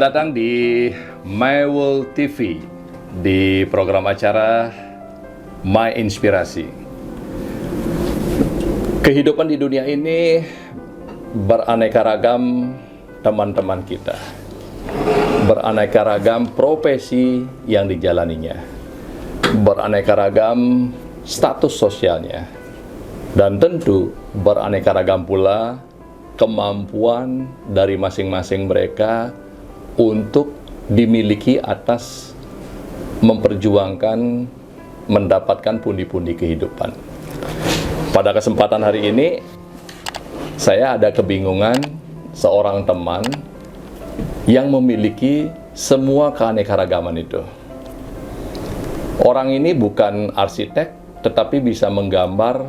Selamat datang di My World TV di program acara My Inspirasi. Kehidupan di dunia ini beraneka ragam teman-teman kita, beraneka ragam profesi yang dijalaninya, beraneka ragam status sosialnya, dan tentu beraneka ragam pula kemampuan dari masing-masing mereka untuk dimiliki atas memperjuangkan mendapatkan pundi-pundi kehidupan. Pada kesempatan hari ini saya ada kebingungan seorang teman yang memiliki semua keanekaragaman itu. Orang ini bukan arsitek tetapi bisa menggambar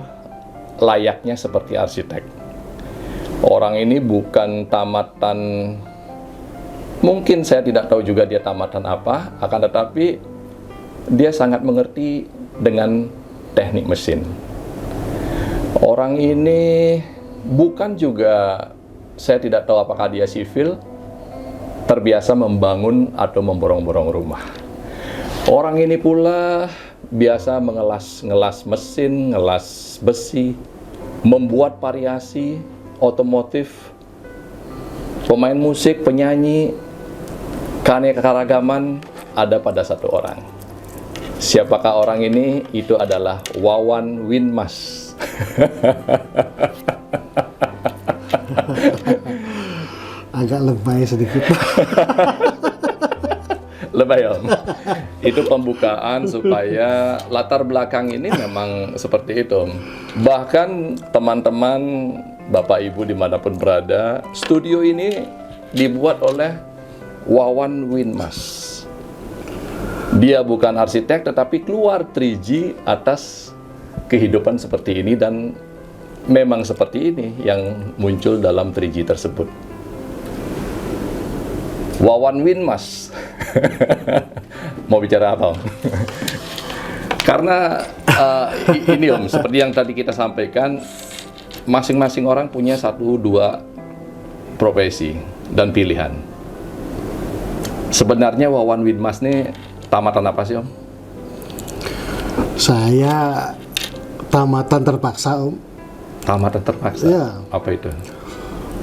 layaknya seperti arsitek. Orang ini bukan tamatan, mungkin saya tidak tahu juga dia tamatan apa, akan tetapi dia sangat mengerti dengan teknik mesin. Orang ini bukan juga, saya tidak tahu apakah dia sipil, terbiasa membangun atau memborong-borong rumah. Orang ini pula biasa ngelas mesin, ngelas besi, membuat variasi otomotif, pemain musik, penyanyi. Keanekaragaman ada pada satu orang. Siapakah orang ini? Itu adalah Wawan Winmas. Agak lebay sedikit. Lebay, Om. Itu pembukaan supaya latar belakang ini memang seperti itu, Om. Bahkan teman-teman, Bapak Ibu dimanapun berada, studio ini dibuat oleh Wawan Winmas. Dia bukan arsitek tetapi keluar 3G atas kehidupan seperti ini, dan memang seperti ini yang muncul dalam 3G tersebut. Wawan Winmas. Mau bicara apa, Om? Karena ini, Om, seperti yang tadi kita sampaikan, masing-masing orang punya 1-2 profesi dan pilihan. Sebenarnya Wawan Winmas ini tamatan apa sih, Om? Saya tamatan terpaksa, Om. Tamatan terpaksa? Ya. Apa itu?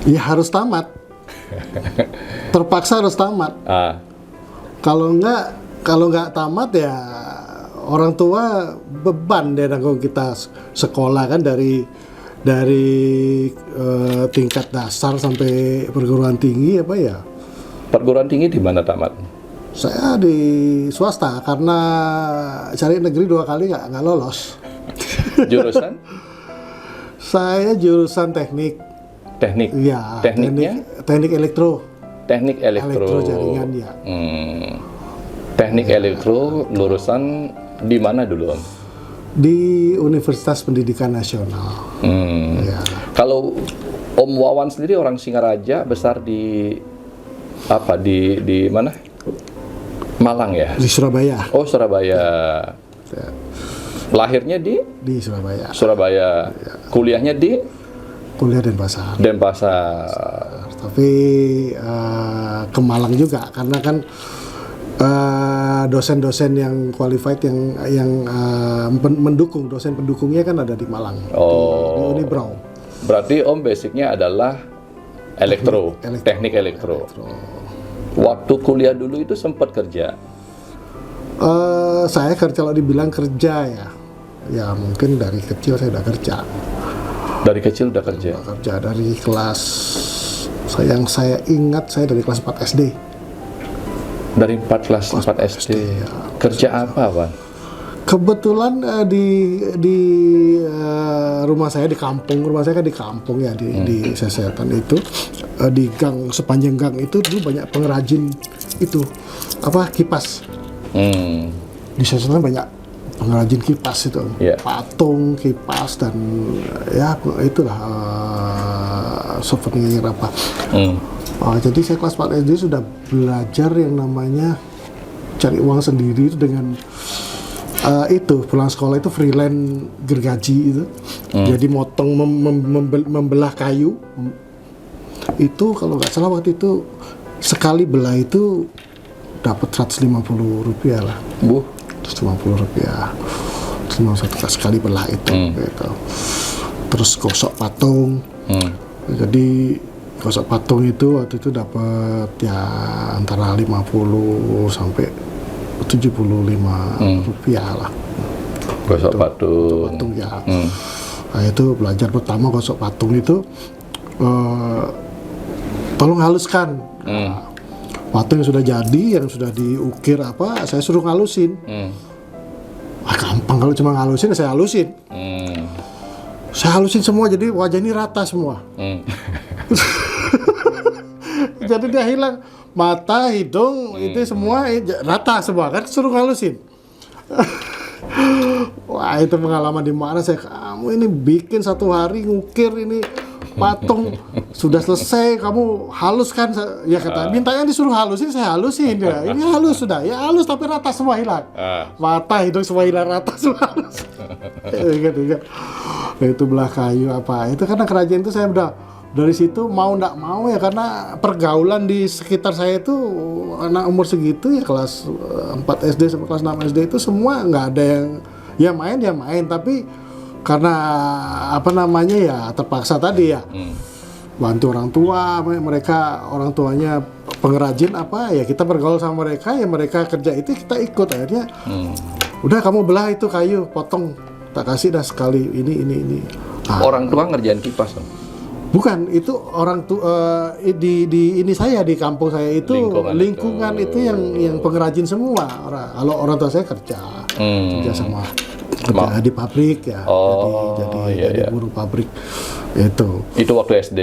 Ya harus tamat. Terpaksa harus tamat. Kalau nggak tamat ya orang tua beban deh nanggung kita sekolah kan dari tingkat dasar sampai perguruan tinggi apa ya. Perguruan tinggi di mana tamat? Saya di swasta karena cari negeri 2 kali nggak lolos. Jurusan? Saya jurusan teknik. Teknik? Ya, tekniknya? Teknik elektro. Teknik elektro. Elektro jaringan, ya. Teknik elektro, lulusan di mana dulu, Om? Di Universitas Pendidikan Nasional. Ya. Kalau Om Wawan sendiri orang Singaraja, besar di apa? Di mana? Malang ya? Di Surabaya. Oh, Surabaya. Ya. Lahirnya di Surabaya. Surabaya. Ya. Kuliahnya di kuliah Denpasar. Denpasar. Tapi ke Malang juga karena kan dosen-dosen yang qualified yang mendukung, dosen pendukungnya kan ada di Malang. Di Unibrau. Berarti Om basicnya adalah teknik elektro. Waktu kuliah dulu itu sempat kerja? Saya kalau dibilang kerja ya mungkin dari kecil saya udah kerja. Dari kecil udah kerja? Kerja dari kelas, yang saya ingat saya dari kelas 4 SD. Dari kelas 4 SD? Ya. Kerja apa, Pak? Kebetulan di rumah saya di kampung, kan di kampung ya, di Sesetan itu, di gang, sepanjang gang itu dulu banyak pengrajin itu, kipas. Di Sesetan banyak pengrajin kipas itu, patung, kipas, dan ya itulah souvenir apa. Jadi saya kelas 4 SD sudah belajar yang namanya cari uang sendiri itu dengan itu pulang sekolah itu freelance gergaji itu. Jadi motong membelah kayu itu, kalau nggak salah waktu itu sekali belah itu dapat Rp150 lah. 150 rupiah. Cuma sekali belah itu gitu. Terus gosok patung. Jadi gosok patung itu waktu itu dapat ya antara 50 sampai 75 rupiah lah. Gosok patung. Patung ya. Nah, itu belajar pertama gosok patung itu tolong haluskan. Patung yang sudah jadi, yang sudah diukir apa, saya suruh ngalusin. Gampang kalau cuma ngalusin, saya halusin. Saya halusin semua, jadi wajah ini rata semua. Jadi dia hilang mata, hidung, itu semua rata semua, kan suruh ngalusin. Wah, itu pengalaman di mana saya, kamu ini bikin 1 hari ngukir ini patung sudah selesai, kamu halus kan? Ya kata, mintanya disuruh halusin, saya halusin ya. Ini halus sudah, ya halus tapi rata semua hilang. Mata, hidung semua hilang, rata semua halus. Gitu. Itu belah kayu apa? Itu karena kerajaan itu saya udah dari situ mau ndak mau ya, karena pergaulan di sekitar saya itu anak umur segitu ya, kelas 4 SD sampai kelas 6 SD itu semua nggak ada yang ya main, tapi karena apa namanya ya terpaksa tadi ya bantu orang tua, mereka orang tuanya pengrajin apa ya, kita bergaul sama mereka ya, mereka kerja itu kita ikut. Akhirnya udah kamu belah itu kayu, potong, tak kasih dah sekali ini. Orang tua ngerjain kipas dong? Bukan, itu orang tua di ini saya di kampung saya itu lingkungan itu yang pengrajin semua. Kalau orang tua saya kerja sama kerja di pabrik ya, jadi buruh pabrik itu. Itu waktu SD.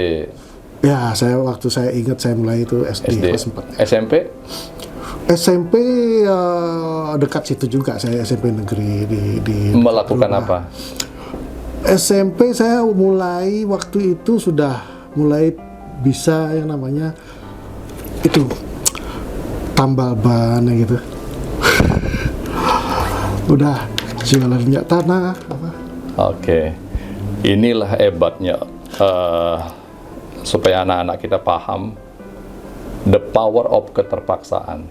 Ya, waktu saya ingat saya mulai itu SD. Kelas 4. SMP dekat situ juga, saya SMP negeri di melakukan rumah. Apa? SMP saya mulai waktu itu sudah mulai bisa yang namanya itu tambal ban gitu. Udah jualan minyak tanah apa. Oke. Inilah hebatnya supaya anak-anak kita paham the power of keterpaksaan.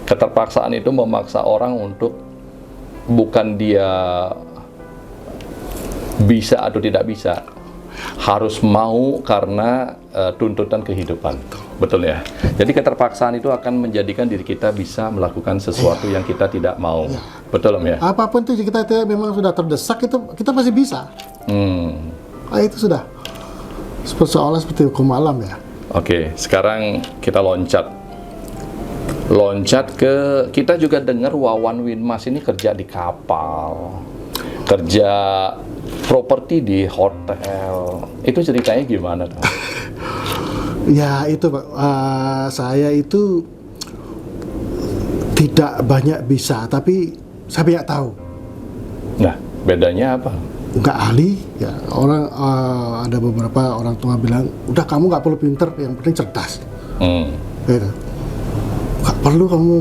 Keterpaksaan itu memaksa orang untuk bukan dia bisa atau tidak bisa, harus mau karena tuntutan kehidupan. Betul ya? Jadi keterpaksaan itu akan menjadikan diri kita bisa melakukan sesuatu yang kita tidak mau. Betul ya? Apapun itu kita memang sudah terdesak, itu kita masih bisa. Itu sudah seolah seperti hukum alam ya. Oke, sekarang kita loncat ke, kita juga dengar Wawan Winmas ini kerja di kapal, kerja properti di hotel. Itu ceritanya gimana? Ya itu Pak, saya itu tidak banyak bisa, tapi saya banyak tahu. Nah, bedanya apa? Nggak ahli, ya orang ada beberapa orang tua bilang, udah kamu nggak perlu pinter, yang penting cerdas. Gitu. Nggak perlu kamu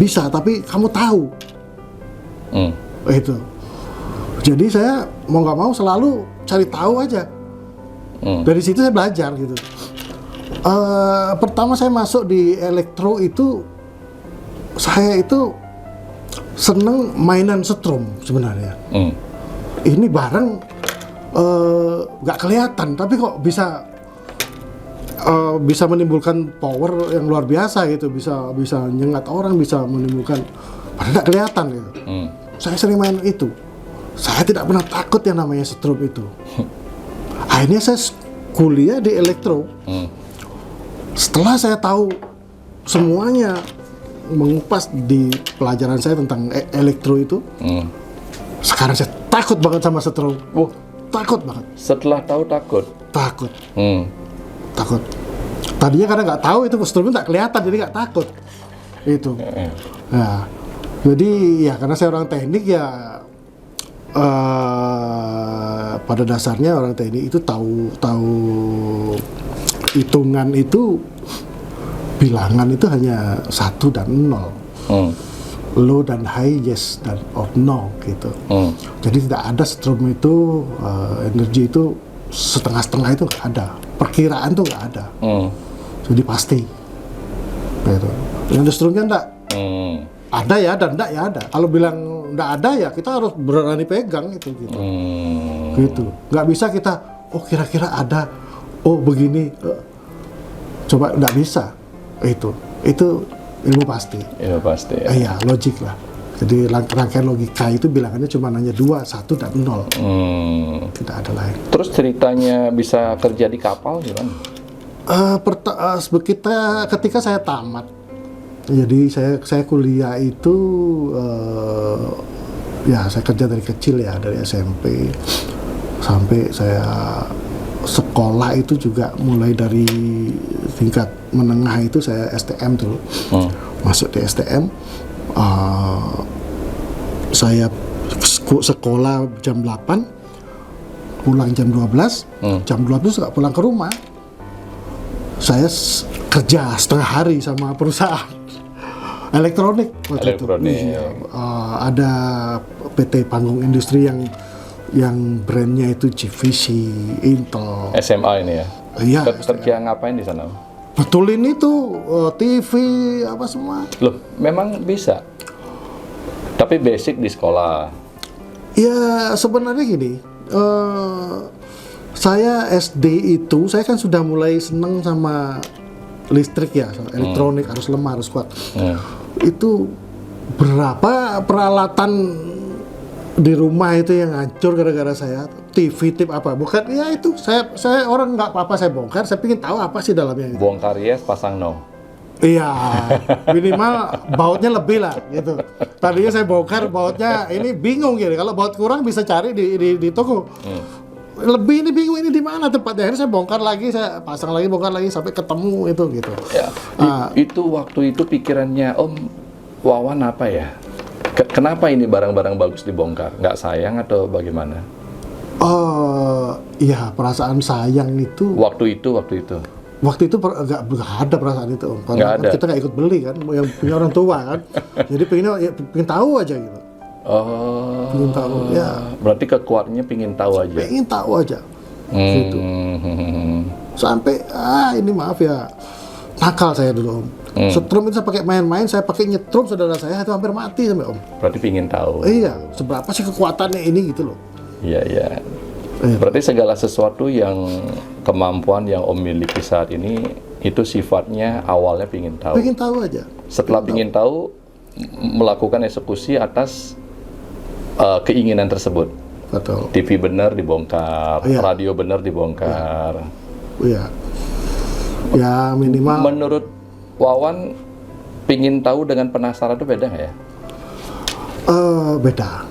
bisa, tapi kamu tahu. Itu. Jadi saya mau nggak mau selalu cari tahu aja. Dari situ saya belajar gitu. Pertama saya masuk di elektro itu, saya itu seneng mainan setrum sebenarnya. Ini barang nggak kelihatan, tapi kok bisa menimbulkan power yang luar biasa gitu, bisa nyengat orang, bisa menimbulkan, padahal nggak kelihatan gitu. Saya sering main itu. Saya tidak pernah takut yang namanya setrum itu. Akhirnya saya kuliah di elektro. Setelah saya tahu semuanya, mengupas di pelajaran saya tentang elektro itu, sekarang saya takut banget sama setrum. Takut banget. Setelah tahu takut? Takut. Takut. Tadinya karena nggak tahu itu setrum tak kelihatan, jadi nggak takut. Itu. Nah, jadi ya karena saya orang teknik ya, pada dasarnya orang teknik itu tahu hitungan itu, bilangan itu hanya 1 dan 0. Low dan high, yes dan or no gitu. Jadi tidak ada setrum itu energi itu setengah-setengah, itu nggak ada. perkiraan tuh nggak ada. Jadi pasti. Gitu. Yang struknya enggak. Ada ya dan enggak ya ada. Kalau bilang enggak ada ya kita harus berani pegang itu gitu. Gitu. Nggak bisa kita kira-kira ada. Oh begini. Coba enggak bisa. Itu ilmu pasti. Ilmu pasti ya. Iya, logik lah. Jadi rangkaian logika itu bilangannya cuma hanya 2, 1 dan 0. Tidak ada lain. Terus ceritanya bisa kerja di kapal gimana? Ketika saya tamat, jadi saya kuliah itu ya saya kerja dari kecil ya, dari SMP sampai saya sekolah itu juga mulai dari tingkat menengah itu saya STM dulu. Masuk di STM, saya sekolah jam 8, pulang jam 12, jam 12 nggak pulang ke rumah. Saya kerja setengah hari sama perusahaan elektronik waktu itu. Iya. Ada PT Panggung Industri yang brandnya itu GVC, Intel. SMA ini ya? Iya. Kerja ngapain di sana? Betulin itu TV apa semua. Loh, memang bisa? Tapi basic di sekolah? Ya sebenarnya gini, saya SD itu, saya kan sudah mulai seneng sama listrik ya, elektronik harus lemah, harus kuat. Itu berapa peralatan di rumah itu yang hancur gara-gara saya TV tip apa? Bukan, ya itu saya orang nggak apa-apa saya bongkar, saya ingin tahu apa sih dalamnya. Bongkar yes, pasang no. Iya, minimal bautnya lebih lah gitu. Tadinya saya bongkar bautnya ini bingung gitu. Kalau baut kurang bisa cari di toko. Lebih ini bingung ini di mana tempatnya. Akhirnya saya bongkar lagi, saya pasang lagi, bongkar lagi sampai ketemu itu gitu. Ya. Itu waktu itu pikirannya Om Wawan apa ya? Kenapa ini barang-barang bagus dibongkar? Nggak sayang atau bagaimana? Iya, perasaan sayang itu. Waktu itu. Waktu itu nggak ada perasaan itu, Om. Karena ada. kita nggak ikut beli kan, yang punya orang tua kan. Jadi pengen tahu aja gitu. Pengen tahu, ya. Berarti kekuatannya pengen tahu aja. Pengen tahu aja. Gitu. Sampai ini maaf ya, nakal saya dulu, Om. Setrum itu saya pakai main-main, saya pakai nyetrum saudara saya itu hampir mati sampai, Om. Berarti pengen tahu. Iya, seberapa sih kekuatannya ini gitu loh. Iya. Berarti segala sesuatu yang kemampuan yang Om miliki saat ini itu sifatnya awalnya pengen tahu. Pengen tahu aja. Setelah pengen tahu, melakukan eksekusi atas keinginan tersebut. Betul. TV benar dibongkar, Iya. radio benar dibongkar. Iya. Ya minimal. Menurut Wawan, pengen tahu dengan penasaran itu beda nggak ya? Beda.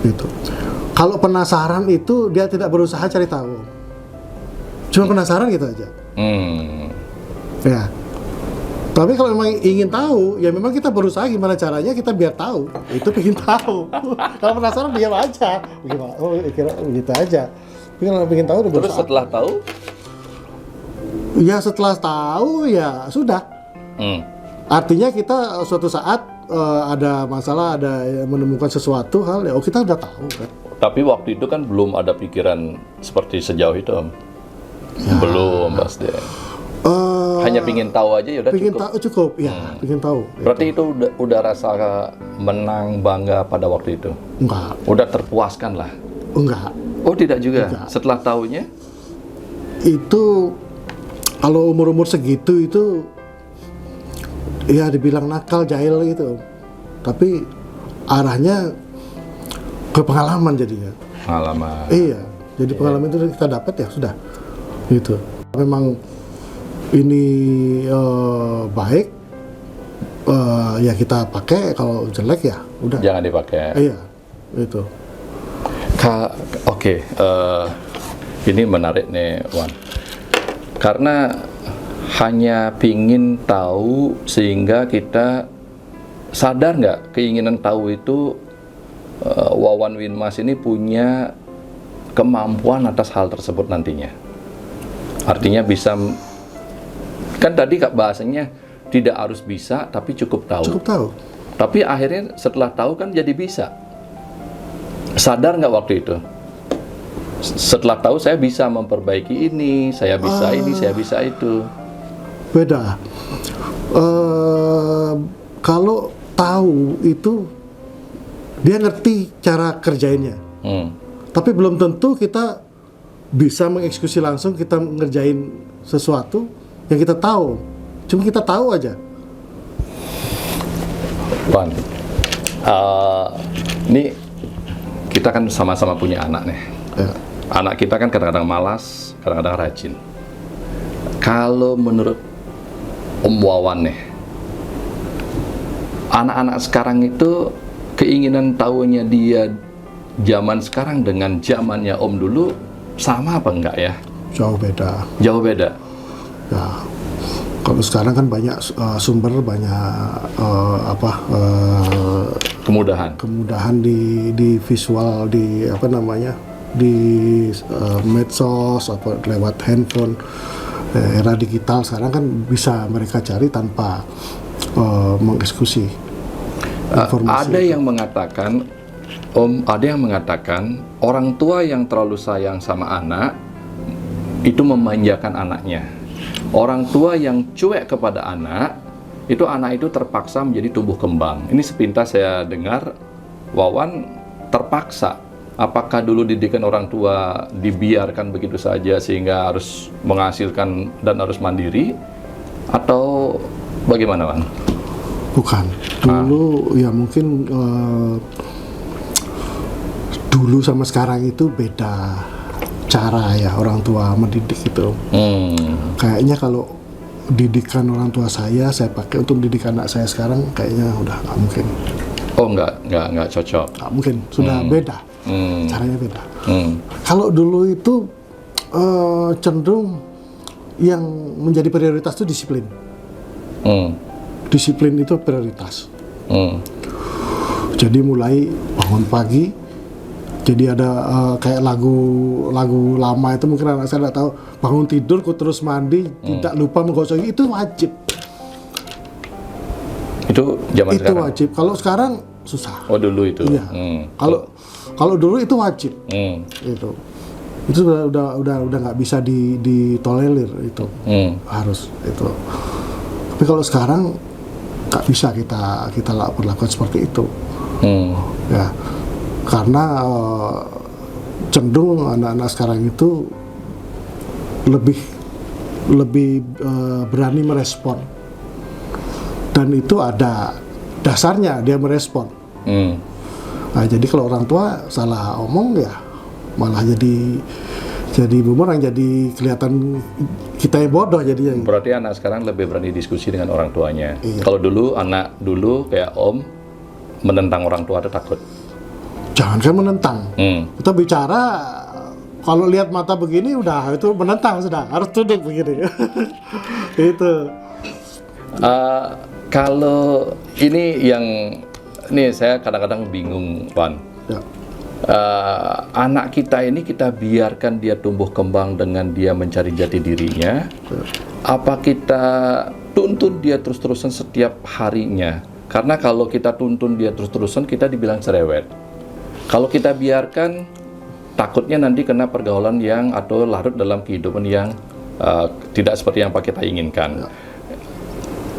Gitu. Kalau penasaran itu dia tidak berusaha cari tahu, cuma penasaran gitu aja. Ya. Tapi kalau memang ingin tahu, ya memang kita berusaha gimana caranya kita biar tahu. Itu pengen tahu. Kalau penasaran diam aja. Gimana? Kira begitu aja. Tapi kalau pengen tahu udah berusaha. Terus setelah tahu? Ya setelah tahu ya sudah. Artinya kita suatu saat ada masalah, ada menemukan sesuatu hal, ya kita udah tahu kan. Tapi waktu itu kan belum ada pikiran seperti sejauh itu, Om. Ya. Belum, pasti. Hanya pingin tahu aja ya udah cukup. Pingin tahu cukup, ya. Pingin tahu. Berarti itu udah rasa menang, bangga pada waktu itu? Enggak. Udah terpuaskan lah? Enggak. Oh tidak juga? Enggak. Setelah tahunya? Itu kalau umur-umur segitu itu ya dibilang nakal, jahil gitu. Tapi arahnya ke pengalaman jadinya. Pengalaman. Iya. Jadi pengalaman itu kita dapat ya sudah. Gitu. Memang ini baik, ya kita pakai. Kalau jelek ya udah. Jangan dipakai. Iya. Itu. Oke. Ini menarik nih, Wan. Karena hanya pingin tahu sehingga kita sadar nggak keinginan tahu itu Wawan Winmas ini punya kemampuan atas hal tersebut nantinya. Artinya bisa, kan tadi bahasanya tidak harus bisa tapi cukup tahu. Cukup tahu. Tapi akhirnya setelah tahu kan jadi bisa. Sadar nggak waktu itu? setelah tahu saya bisa memperbaiki ini, saya bisa ini, saya bisa itu. Beda. Kalau tahu itu dia ngerti cara kerjainnya. Tapi belum tentu kita bisa mengeksekusi langsung, kita ngerjain sesuatu yang kita tahu. Cuma kita tahu aja. Wan, ini kita kan sama-sama punya anak nih. Ya. Anak kita kan kadang-kadang malas, kadang-kadang rajin. Kalau menurut Om Wawan nih, anak-anak sekarang itu keinginan tahunya dia zaman sekarang dengan zamannya Om dulu sama apa enggak ya? Jauh beda. Jauh beda. Ya. Kalau sekarang kan banyak sumber, banyak kemudahan di visual, di apa namanya, di medsos, apa lewat handphone. Era digital sekarang kan bisa mereka cari tanpa mengeksekusi informasi. Ada yang mengatakan, Om, ada yang mengatakan orang tua yang terlalu sayang sama anak itu memanjakan anaknya. Orang tua yang cuek kepada anak itu terpaksa menjadi tumbuh kembang. Ini sepintas saya dengar Wawan terpaksa. Apakah dulu didikan orang tua dibiarkan begitu saja sehingga harus menghasilkan dan harus mandiri, atau bagaimana, Wan? Bukan. Dulu ya mungkin dulu sama sekarang itu beda cara ya orang tua mendidik itu. Kayaknya kalau didikan orang tua saya pakai untuk mendidik anak saya sekarang kayaknya udah nggak mungkin. Oh, nggak cocok. Nggak mungkin, sudah beda. Caranya beda. Kalau dulu itu cenderung yang menjadi prioritas itu disiplin. Disiplin itu prioritas. Jadi mulai bangun pagi, jadi ada kayak lagu lama itu mungkin anak saya tidak tahu, bangun tidur kok terus mandi, tidak lupa menggosok gigi, itu wajib. Itu zaman itu sekarang? Wajib. Kalau sekarang susah. Oh, dulu itu? Iya. Kalau dulu itu wajib. Itu udah nggak bisa ditolerir itu. Harus itu. Tapi kalau sekarang nggak bisa kita lakukan seperti itu. Ya, karena cenderung anak-anak sekarang itu lebih berani merespon, dan itu ada dasarnya dia merespon. Nah, jadi kalau orang tua salah omong ya malah jadi bumerang, jadi kelihatan kita yang bodoh jadinya. Berarti anak sekarang lebih berani diskusi dengan orang tuanya. Iya. Kalau anak dulu kayak Om menentang orang tua, ada takut? Jangan kan menentang. Kita bicara, kalau lihat mata begini udah itu menentang, sudah harus tunduk begini. Itu. Kalau ini saya kadang-kadang bingung, Wan. Ya. Anak kita ini kita biarkan dia tumbuh kembang dengan dia mencari jati dirinya. Apa kita tuntun dia terus-terusan setiap harinya? Karena kalau kita tuntun dia terus-terusan, kita dibilang cerewet. Kalau kita biarkan, takutnya nanti kena pergaulan atau larut dalam kehidupan yang tidak seperti yang kita inginkan.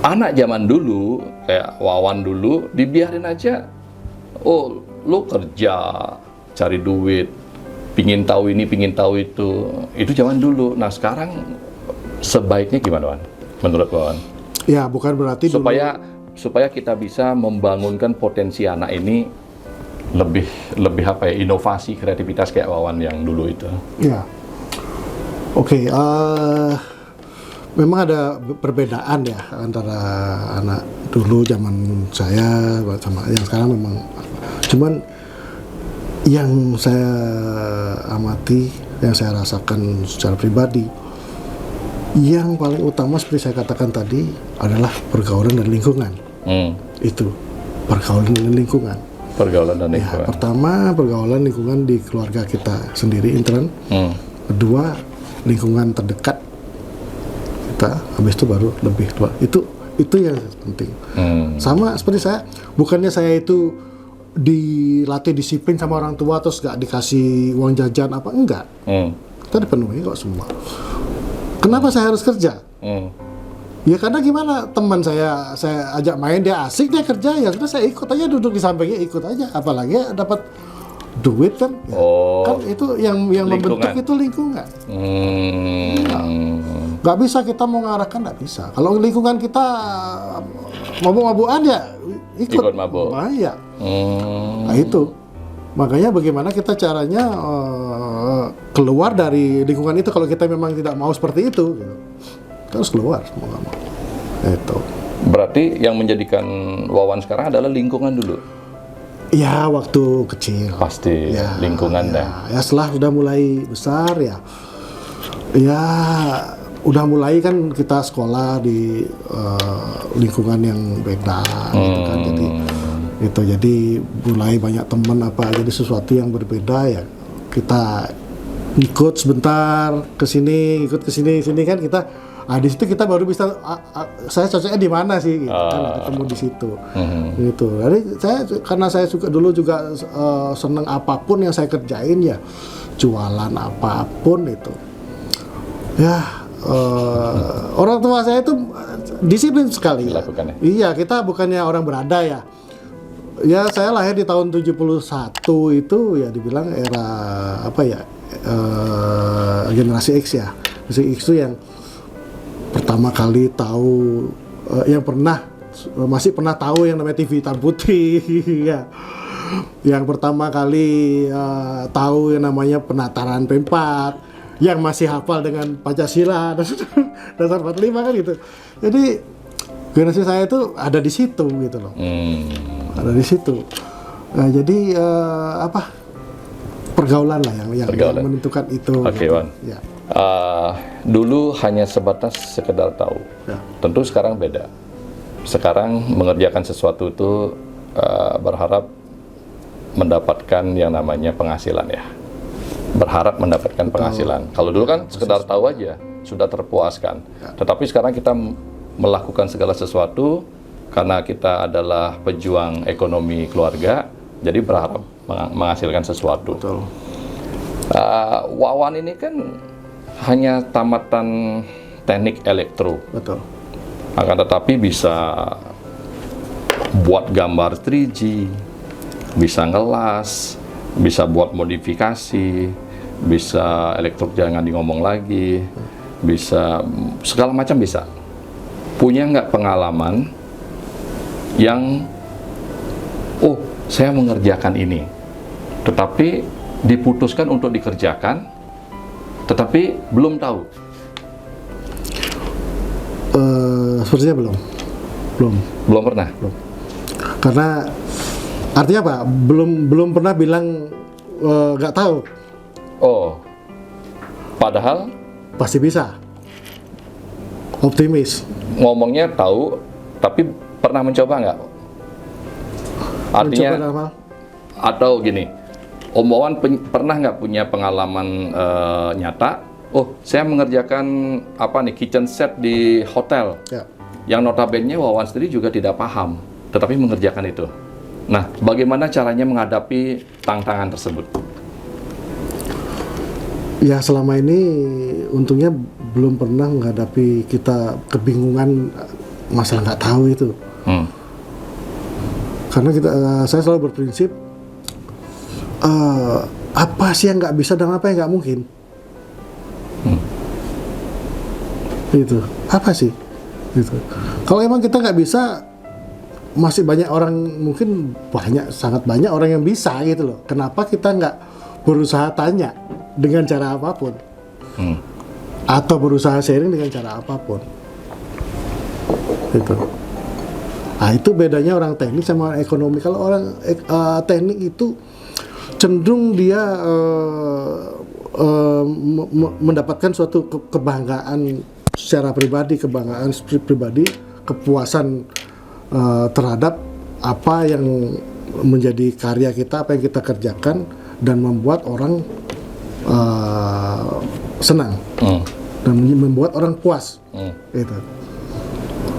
Anak zaman dulu, kayak Wawan dulu, dibiarin aja. Oh, lu kerja, cari duit, pingin tahu ini, pingin tahu itu. Itu zaman dulu. Nah, sekarang sebaiknya gimana, Wan? Menurut Wawan? Ya, bukan berarti supaya kita bisa membangunkan potensi anak ini lebih inovasi, kreativitas kayak Wawan yang dulu itu. Ya. Oke, memang ada perbedaan ya antara anak dulu zaman saya sama yang sekarang memang. Cuman yang saya amati, yang saya rasakan secara pribadi, yang paling utama seperti saya katakan tadi adalah pergaulan dan lingkungan. Itu pergaulan dan lingkungan. Pergaulan dan lingkungan. Ya, pertama pergaulan lingkungan di keluarga kita sendiri intern. Kedua lingkungan terdekat kita, habis itu baru lebih luas. Itu yang penting. Sama seperti saya, bukannya saya itu dilatih disiplin sama orang tua terus nggak dikasih uang jajan apa enggak. Kita dipenuhi kok semua. Kenapa saya harus kerja? Ya karena gimana, teman saya ajak main, dia asik, dia kerja, ya sudah saya ikut aja, duduk di sampingnya ikut aja, apalagi dapat duit kan. Ya. Kan itu yang membentuk itu lingkungan. Nggak bisa kita mau ngarahkan, nggak bisa. Kalau lingkungan kita mabuk-mabukan ya ikut mabuk. Bahaya. Nah itu. Makanya bagaimana kita caranya keluar dari lingkungan itu kalau kita memang tidak mau seperti itu. Gitu. Kita harus keluar, mau nggak mau. Itu. Berarti yang menjadikan Wawan sekarang adalah lingkungan dulu? Ya, waktu kecil. Pasti, ya, lingkungan dah. Ya setelah sudah mulai besar ya udah mulai kan kita sekolah di lingkungan yang beda gitu kan, jadi mulai banyak teman jadi sesuatu yang berbeda ya kita ikut sebentar ke sini kan kita di situ kita baru bisa saya cocoknya di mana sih gitu, kan ketemu di situ gitu. Jadi karena saya dulu juga seneng apapun yang saya kerjain ya, jualan apapun itu ya. Orang tua saya itu disiplin sekali. Iya, kita bukannya orang berada ya. Ya saya lahir di tahun 71 itu ya dibilang era generasi X ya. Generasi X itu yang pertama kali tahu masih pernah tahu yang namanya TV hitam putih ya. Yang pertama kali tahu yang namanya penataran P4, yang masih hafal dengan Pancasila dasar 45 kan gitu. Jadi generasi saya itu ada di situ gitu loh. Ada di situ. Nah, jadi pergaulan lah yang menentukan itu. Oke, Wan. Ya. Dulu hanya sebatas sekedar tahu. Ya. Tentu sekarang beda. Sekarang mengerjakan sesuatu itu berharap mendapatkan yang namanya penghasilan ya. Berharap mendapatkan penghasilan. Kalau dulu kan sekedar tahu aja, sudah terpuaskan. Ya. Tetapi sekarang kita melakukan segala sesuatu karena kita adalah pejuang ekonomi keluarga, jadi berharap menghasilkan sesuatu. Betul. Wawan ini kan hanya tamatan teknik elektro. Betul. Akan tetapi bisa buat gambar 3G, bisa ngelas, bisa buat modifikasi, bisa elektro jangan ngomong lagi, bisa segala macam bisa. Punya nggak pengalaman yang saya mengerjakan ini, tetapi diputuskan untuk dikerjakan, tetapi belum tahu? Sepertinya belum pernah. Karena artinya apa? Belum pernah bilang nggak tahu. Padahal pasti bisa. Optimis. Ngomongnya tahu, tapi pernah mencoba nggak? Artinya, atau gini, Om Wawan pernah nggak punya pengalaman nyata? Saya mengerjakan kitchen set di hotel, ya. Yang notabene Wawan sendiri juga tidak paham, tetapi mengerjakan itu. Nah, bagaimana caranya menghadapi tantangan tersebut? Ya selama ini untungnya belum pernah menghadapi kita kebingungan masalah nggak tahu itu. Karena saya selalu berprinsip apa sih yang nggak bisa dan apa yang nggak mungkin. Itu apa sih? Gitu. Kalau emang kita nggak bisa, masih banyak orang, mungkin sangat banyak orang yang bisa gitu loh. Kenapa kita nggak berusaha tanya dengan cara apapun, atau berusaha sharing dengan cara apapun? Gitu. Nah itu bedanya orang teknik sama orang ekonomi. Kalau orang teknik itu cenderung dia mendapatkan suatu kebanggaan secara pribadi, kepuasan terhadap apa yang menjadi karya kita, apa yang kita kerjakan, dan membuat orang senang dan membuat orang puas. Gitu.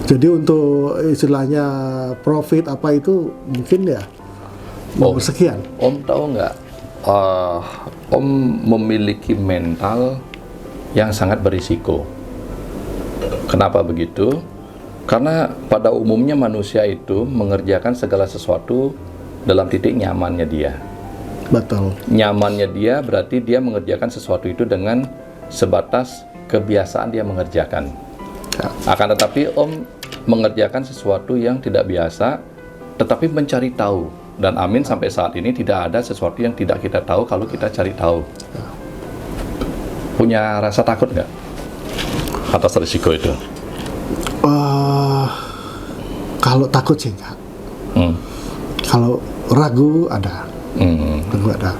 Jadi untuk istilahnya profit apa itu mungkin nomor sekian. Om tahu nggak? Om memiliki mental yang sangat berisiko. Kenapa begitu? Karena pada umumnya manusia itu mengerjakan segala sesuatu dalam titik nyamannya dia. Betul. Nyamannya dia berarti dia mengerjakan sesuatu itu dengan sebatas kebiasaan dia mengerjakan. Ya. Akan tetapi Om mengerjakan sesuatu yang tidak biasa, tetapi mencari tahu. Dan amin sampai saat ini tidak ada sesuatu yang tidak kita tahu kalau kita cari tahu. Punya rasa takut nggak atas risiko itu? Kalau takut sih enggak. Kalau ragu ada. Ragu ada.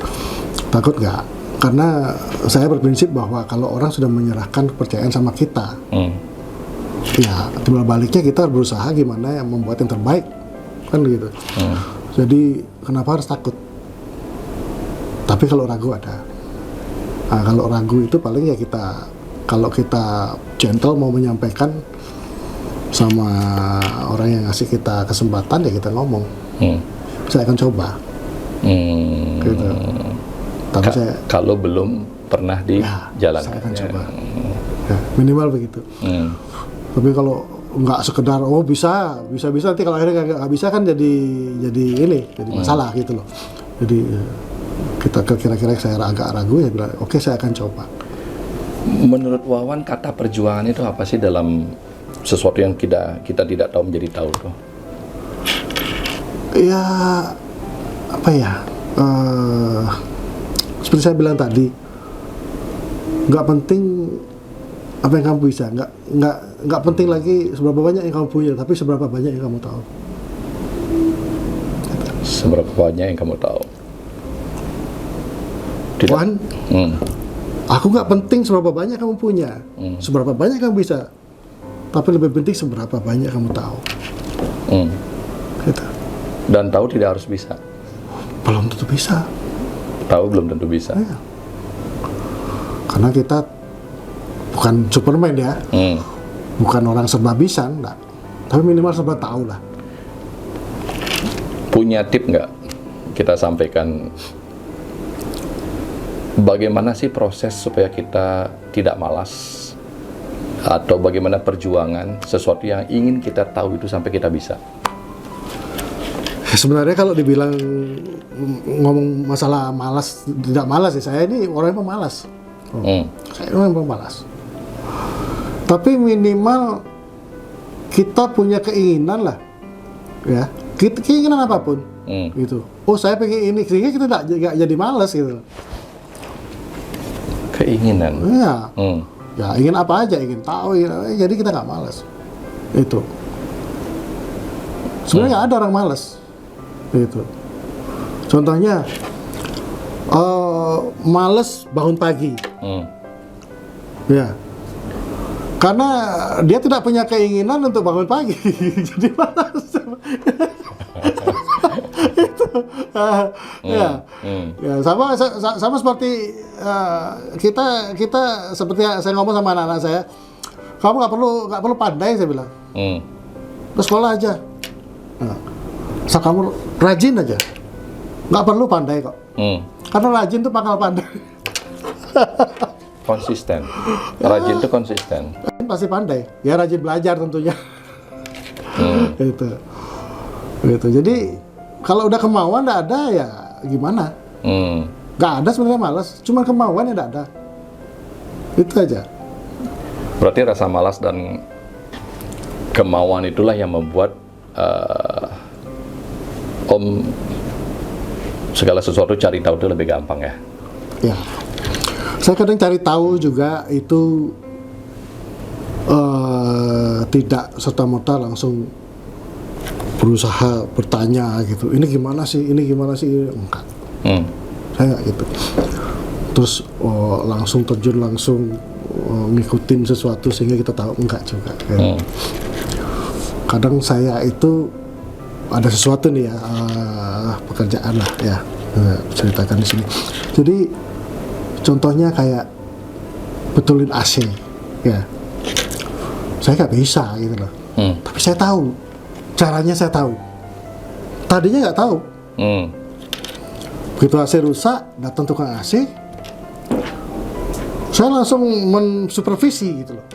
Takut enggak. Karena saya berprinsip bahwa kalau orang sudah menyerahkan kepercayaan sama kita, ya timbal baliknya kita berusaha gimana yang membuat yang terbaik, kan gitu. Jadi kenapa harus takut? Tapi kalau ragu ada. Nah, kalau ragu itu paling ya kalau kita gentle mau menyampaikan sama orang yang ngasih kita kesempatan, ya kita ngomong. Saya akan coba. Gitu. Tapi kalau belum pernah dijalankan, saya akan coba. Ya, minimal begitu. Tapi kalau nggak sekedar bisa nanti kalau akhirnya nggak bisa kan jadi masalah gitu loh. Jadi kita kira-kira saya agak ragu, ya bilang oke, saya akan coba. Menurut Wawan, kata perjuangan itu apa sih dalam sesuatu yang kita tidak tahu menjadi tahu tuh? Ya apa ya? Seperti saya bilang tadi, nggak penting apa yang kamu bisa, nggak penting lagi seberapa banyak yang kamu punya, tapi seberapa banyak yang kamu tahu. Seberapa banyak yang kamu tahu? Tidak. Wan, aku nggak penting seberapa banyak kamu punya, seberapa banyak kamu bisa, tapi lebih penting seberapa banyak kamu tahu. Gitu. Dan tahu tidak harus bisa. Belum tentu bisa. Tahu belum tentu bisa. Ya. Karena kita bukan Superman ya, bukan orang serba bisa, enggak. Tapi minimal serba tahu lah. Punya tip nggak kita sampaikan? Bagaimana sih proses supaya kita tidak malas? Atau bagaimana perjuangan sesuatu yang ingin kita tahu itu sampai kita bisa? Sebenarnya kalau dibilang ngomong masalah malas, tidak malas ya, saya ini orang yang pemalas. Saya orang yang pemalas. Tapi minimal kita punya keinginan lah, ya. Keinginan apapun, gitu. Oh, saya pengen ini, sehingga kita nggak jadi malas gitu. Keinginan. Ya, ya ingin apa aja, ingin tahu, jadi kita nggak malas. Itu. Sebenarnya nggak ada orang malas. Itu. Contohnya, malas bangun pagi. Ya. Karena dia tidak punya keinginan untuk bangun pagi, jadi malas. Itu, ya sama seperti kita seperti saya ngomong sama anak-anak saya, kamu nggak perlu pandai, saya bilang, ke sekolah aja, asal kamu rajin aja, nggak perlu pandai kok, karena rajin tuh pangkal pandai. Konsisten, rajin itu konsisten. Pasti pandai, ya rajin belajar tentunya. Gitu. Jadi kalau udah kemauan nggak ada, ya gimana? Nggak ada sebenarnya malas, cuma kemauan yang nggak ada. Itu aja. Berarti rasa malas dan kemauan itulah yang membuat Om segala sesuatu cari tahu itu lebih gampang ya? Ya. Saya kadang cari tahu juga itu tidak serta-merta langsung berusaha bertanya gitu. Ini gimana sih? Enggak. Saya nggak gitu. Terus langsung terjun, langsung ngikutin sesuatu sehingga kita tahu, enggak juga. Kadang saya itu ada sesuatu nih ya, pekerjaan lah ya, ceritakan di sini. Jadi contohnya kayak betulin AC, ya. Saya nggak bisa gitu loh. Tapi saya tahu, caranya saya tahu. Tadinya nggak tahu. Begitu AC rusak, datang tukang AC, saya langsung mensupervisi gitu loh.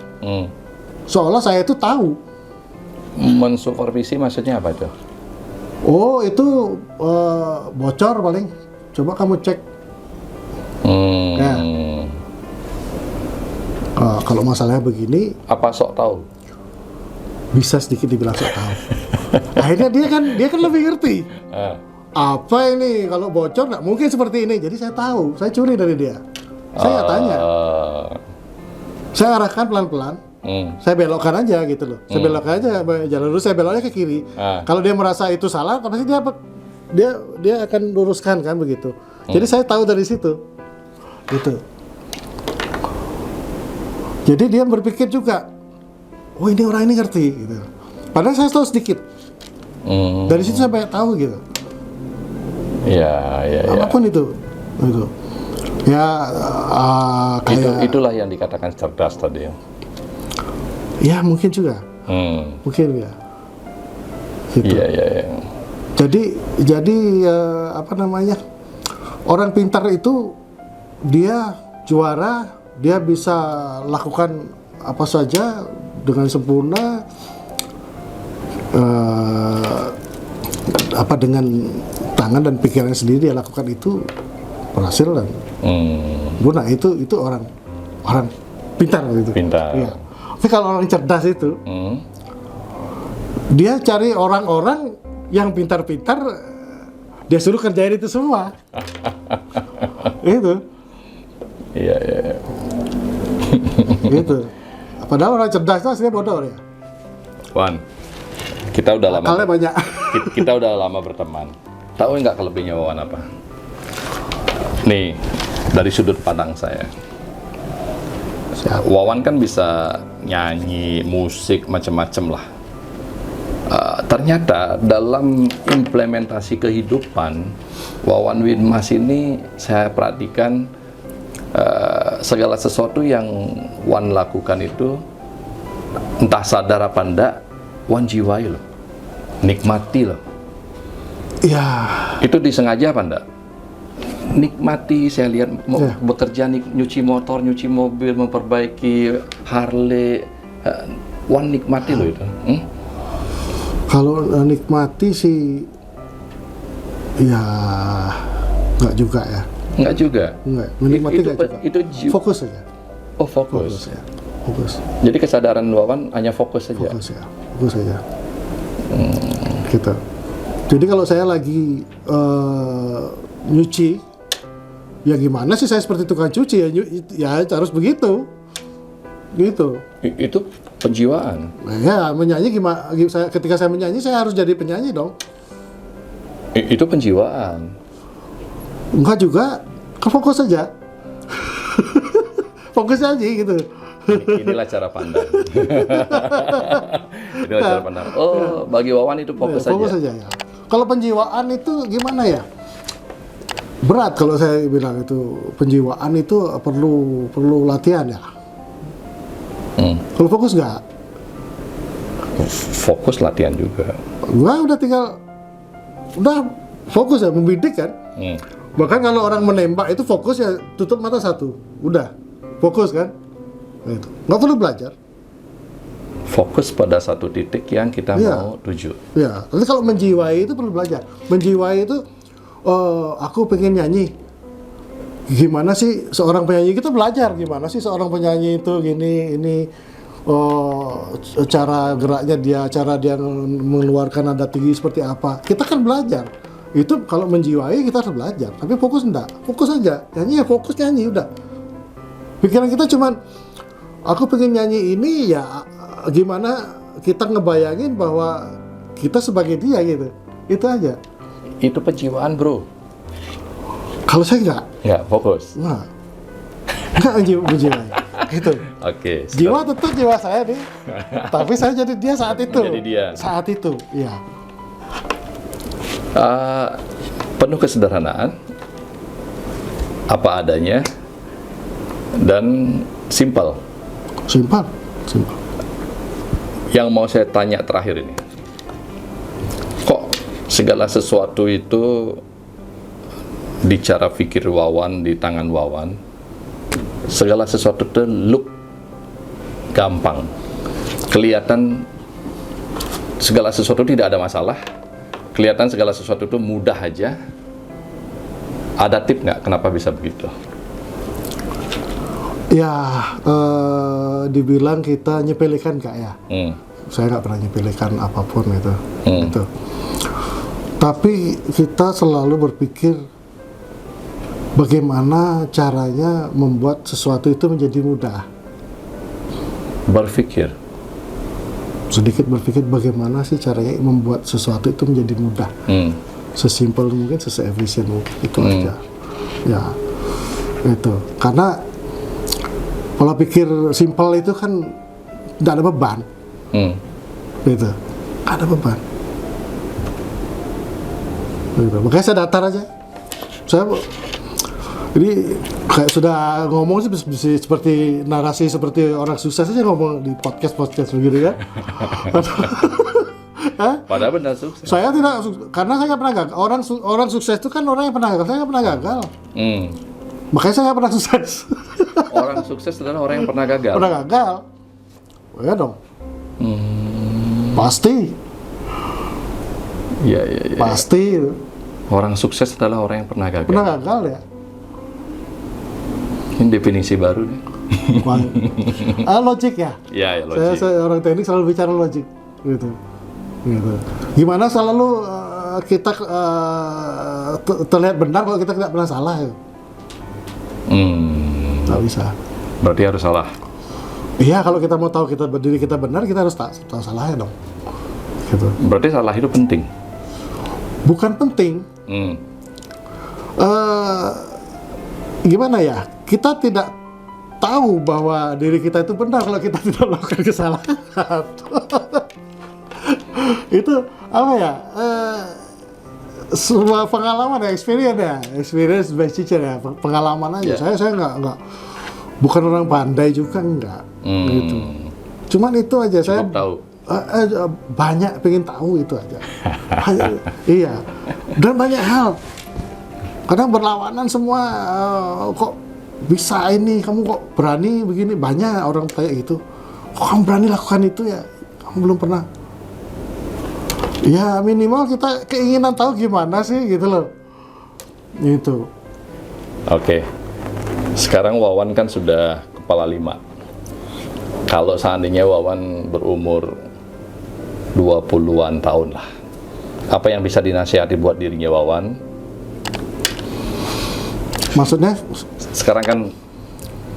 Seolah saya itu tahu. Mensupervisi maksudnya apa itu? Oh itu bocor paling. Coba kamu cek. Ya. Kalau masalahnya begini, Apa sok tahu? bisa sedikit dibilang sok tahu. Akhirnya dia kan lebih ngerti. Apa ini kalau bocor nggak mungkin seperti ini. Jadi saya tahu, saya curi dari dia. Saya tanya, saya arahkan pelan-pelan. Saya belokkan aja gitu loh. Saya belokkan aja jalan lurus, saya beloknya ke kiri. Kalau dia merasa itu salah, pasti dia akan luruskan kan begitu. Jadi saya tahu dari situ. Gitu. Jadi dia berpikir juga, oh ini orang ini ngerti gitu. Padahal saya tahu sedikit. Dari situ saya banyak tahu gitu. Ya. Apapun itu. Gitu. Ya kayak Itulah yang dikatakan cerdas tadi. Ya mungkin juga, mungkin ya. Gitu. Iya. Jadi apa namanya, orang pintar itu dia juara, dia bisa lakukan apa saja dengan sempurna, apa dengan tangan dan pikirannya sendiri dia lakukan itu berhasil dan guna. Itu orang pintar gitu. Pintar. Ya. Tapi kalau orang cerdas itu, dia cari orang-orang yang pintar-pintar, dia suruh kerjain itu semua. Itu. Iya. Gitu. Padahal orang cerdas itu aslinya bodoh ya. Wan, kita udah lama. Akalnya banyak. Kita udah lama berteman. Tahu nggak kelebihnya Wawan apa? Nih, dari sudut pandang saya. Wawan kan bisa nyanyi, musik, macam-macam lah. Ternyata dalam implementasi kehidupan, Wawan Widmas ini saya perhatikan segala sesuatu yang Wan lakukan itu, entah sadar apa enggak, Wan jiwai loh, nikmati loh. Ya. Itu disengaja apa enggak? Nikmati, saya lihat bekerja, nyuci motor, nyuci mobil, memperbaiki Harley, Wan nikmati loh itu. Kalau nikmati sih, ya nggak juga ya. Nggak juga. Nggak, menikmati nggak juga. Itu fokus saja. Oh fokus. Ya. Fokus. Jadi kesadaran Wawan hanya fokus saja. Fokus ya, fokus saja. Gitu. Jadi kalau saya lagi nyuci, ya gimana sih saya seperti tukang cuci ya, ya harus begitu, gitu. Itu penjiwaan. Nah, ya menyanyi gimana? Ketika saya menyanyi saya harus jadi penyanyi dong. Itu penjiwaan. Enggak juga, fokus saja. Fokus aja gitu. Inilah cara pandang. Inilah cara pandang. Oh, bagi Wawan itu fokus saja. Fokus saja ya. Kalau penjiwaan itu gimana ya? Berat kalau saya bilang itu penjiwaan itu perlu latihan ya. Kalau fokus nggak? Fokus latihan juga. Udah fokus ya, membidik kan. Bahkan kalau orang menembak itu fokus ya, tutup mata satu, udah fokus kan. Gitu. Nggak perlu belajar. Fokus pada satu titik yang kita mau tuju. Ya, tapi kalau menjiwai itu perlu belajar. Menjiwai itu aku pengen nyanyi. Gimana sih seorang penyanyi, kita belajar gimana sih seorang penyanyi itu ini cara geraknya dia, cara dia mengeluarkan nada tinggi seperti apa. Kita kan belajar. Itu kalau menjiwai kita harus belajar. Tapi fokus enggak. Fokus aja. Nyanyi ya fokus nyanyi udah. Pikiran kita cuman aku pengen nyanyi ini ya, gimana kita ngebayangin bahwa kita sebagai dia gitu. Itu aja. Itu penjiwaan, bro. Kalau saya enggak. Enggak, fokus. Enggak menjiwai. Gitu. Oke. Jiwa tetap jiwa saya nih. Tapi saya jadi dia saat itu. Jadi dia. Saat itu, iya. Penuh kesederhanaan, apa adanya, dan simpel. Simpel. Yang mau saya tanya terakhir ini, kok segala sesuatu itu di cara pikir Wawan, di tangan Wawan, segala sesuatu itu look gampang, kelihatan segala sesuatu tidak ada masalah, kelihatan segala sesuatu itu mudah aja. Ada tip nggak kenapa bisa begitu? Ya, dibilang kita nyepelekan Kak ya. Saya nggak pernah nyepelekan apapun itu. Gitu. Tapi kita selalu berpikir bagaimana caranya membuat sesuatu itu menjadi mudah. Berpikir. Sedikit berpikir bagaimana sih caranya membuat sesuatu itu menjadi mudah. Sesimpel mungkin, seefisien mungkin, itu aja. Ya, itu. Karena kalau pikir simpel itu kan tidak ada beban. Gitu. Nggak ada beban. Gitu. Makanya saya datar aja. Ini kayak sudah ngomong sih seperti narasi seperti orang sukses aja ngomong di podcast begitu ya. Padahal benar sukses. Saya tidak, karena saya nggak pernah gagal. Orang sukses itu kan orang yang pernah gagal. Saya nggak pernah gagal. Makanya saya nggak pernah sukses. Orang sukses adalah orang yang pernah gagal. Pernah gagal. Ya dong. Pasti. Iya. Pasti. Orang sukses adalah orang yang pernah gagal. Pernah gagal ya. Ini definisi baru nih. Logik ya. Iya, logik. Saya orang teknik selalu bicara logik, gitu. Gimana selalu kita terlihat benar kalau kita tidak pernah salah ya? Nggak bisa. Berarti harus salah. Iya, kalau kita mau tahu diri kita benar, kita harus tahu salahnya dong. Gitu. Berarti salah itu penting. Bukan penting. Gimana ya? Kita tidak tahu bahwa diri kita itu benar kalau kita tidak melakukan kesalahan. Itu apa ya? Sebuah pengalaman ya, experience by teacher ya, pengalaman aja. Yeah. Saya nggak bukan orang pandai juga enggak. Gitu. Cuman itu aja. Cukup saya tahu. Banyak pengen tahu itu aja. Iya. Dan banyak hal. Kadang berlawanan semua, kok bisa ini, kamu kok berani begini, banyak orang kayak gitu. Kok kamu berani lakukan itu ya? Kamu belum pernah. Ya minimal kita keinginan tahu gimana sih gitu loh. Gitu. Oke. Sekarang Wawan kan sudah kepala 5. Kalau seandainya Wawan berumur 20-an tahun lah, apa yang bisa dinasihati buat dirinya Wawan? Maksudnya? Sekarang kan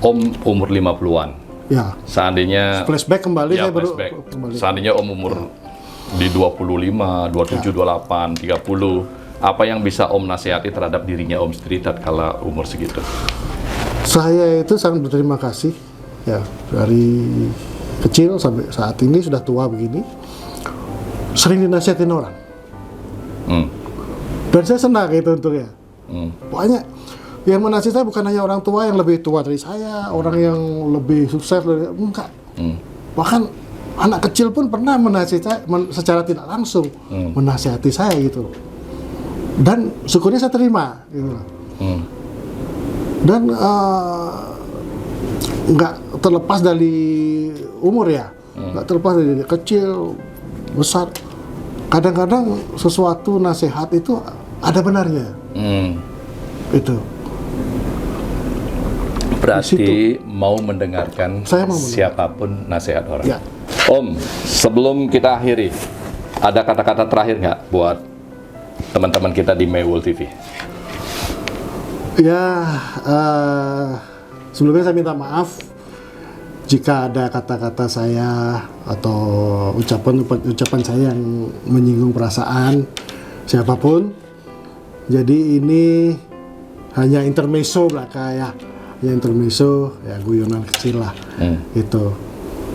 Om umur 50-an. Ya. Seandainya Flashback kembali, ya, saya baru flashback. kembali. Seandainya Om umur di 25, 27, 28, 30, apa yang bisa Om nasihati terhadap dirinya Om sendiri tatkala umur segitu? Saya itu sangat berterima kasih ya, dari kecil sampai saat ini sudah tua begini, sering dinasihatin orang. Dan saya senang itu untungnya. Banyak yang menasihati saya bukan hanya orang tua yang lebih tua dari saya, orang yang lebih sukses, enggak. Bahkan anak kecil pun pernah menasihati saya secara tidak langsung, menasihati saya gitu. Dan syukurnya saya terima gitu. Dan nggak terlepas dari umur ya, nggak terlepas dari kecil, besar. Kadang-kadang sesuatu nasihat itu ada benarnya. Itu. Berarti mau mendengarkan Saya mau siapapun nasihat orang. Ya. Om, sebelum kita akhiri, ada kata-kata terakhir nggak buat teman-teman kita di Mewul TV? Ya, sebelumnya saya minta maaf jika ada kata-kata saya atau ucapan saya yang menyinggung perasaan siapapun. Jadi ini hanya intermezzo belaka ya, intermezzo ya, guyonan kecil lah. Itu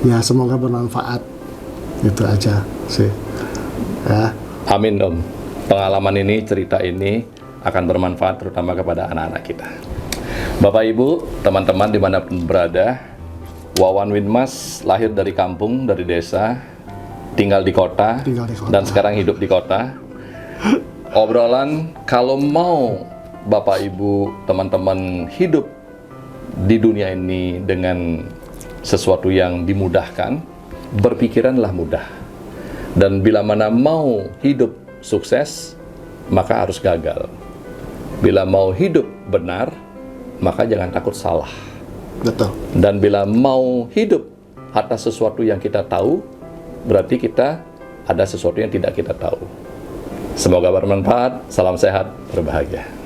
ya, semoga bermanfaat. Itu aja sih ya. Amin Om. Pengalaman ini, cerita ini akan bermanfaat terutama kepada anak-anak kita. Bapak Ibu, teman-teman dimanapun berada, Wawan Winmas lahir dari kampung, dari desa, tinggal di kota, dan sekarang hidup di kota. Obrolan kalau mau Bapak Ibu, teman-teman hidup di dunia ini dengan sesuatu yang dimudahkan, berpikiranlah mudah. Dan bila mana mau hidup sukses, maka harus gagal. Bila mau hidup benar, maka jangan takut salah. Betul. Dan bila mau hidup atas sesuatu yang kita tahu, berarti kita ada sesuatu yang tidak kita tahu. Semoga bermanfaat. Salam sehat, berbahagia.